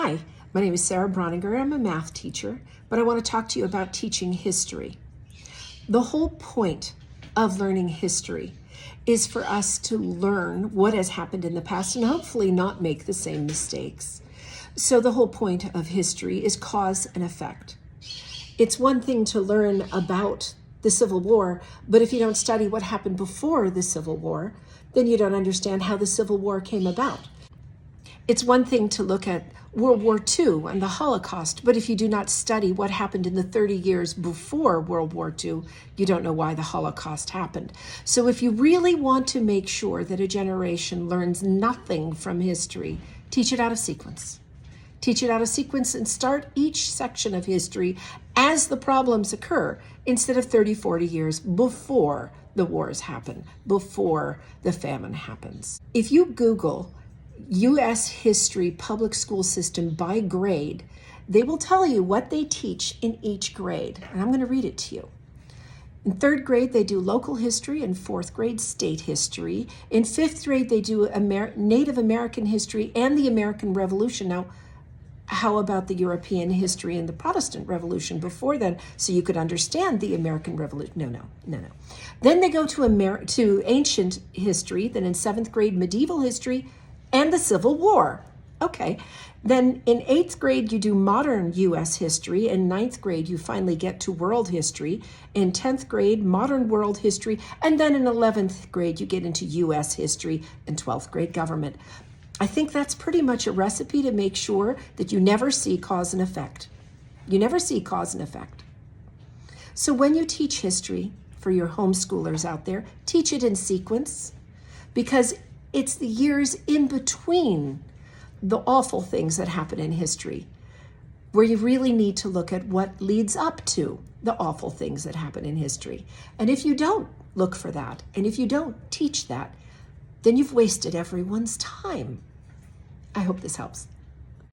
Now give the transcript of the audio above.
Hi, my name is Sarah Broninger. I'm a math teacher, but I want to talk to you about teaching history. The whole point of learning history is for us to learn what has happened in the past and hopefully not make the same mistakes. So the whole point of history is cause and effect. It's one thing to learn about the Civil War, but if you don't study what happened before the Civil War, then you don't understand how the Civil War came about. It's one thing to look at World War II and the Holocaust, but if you do not study what happened in the 30 years before World War II, you don't know why the Holocaust happened. So if you really want to make sure that a generation learns nothing from history, teach it out of sequence. Teach it out of sequence and start each section of history as the problems occur instead of 30, 40 years before the wars happen, before the famine happens. If you Google U.S. history public school system by grade, they will tell you what they teach in each grade. And I'm going to read it to you. In third grade, they do local history. In fourth grade, state history. In fifth grade, they do Native American history and the American Revolution. Now, how about the European history and the Protestant Revolution before then, so you could understand the American Revolution? No. Then they go to ancient history. Then in seventh grade, medieval history and the Civil War. Okay. Then in 8th grade, you do modern U.S. history. In 9th grade, you finally get to world history. In 10th grade, modern world history. And then in 11th grade, you get into U.S. history and 12th grade government. I think that's pretty much a recipe to make sure that you never see cause and effect. You never see cause and effect. So when you teach history for your homeschoolers out there, teach it in sequence, because it's the years in between the awful things that happen in history where you really need to look at what leads up to the awful things that happen in history. And if you don't look for that, and if you don't teach that, then you've wasted everyone's time. I hope this helps.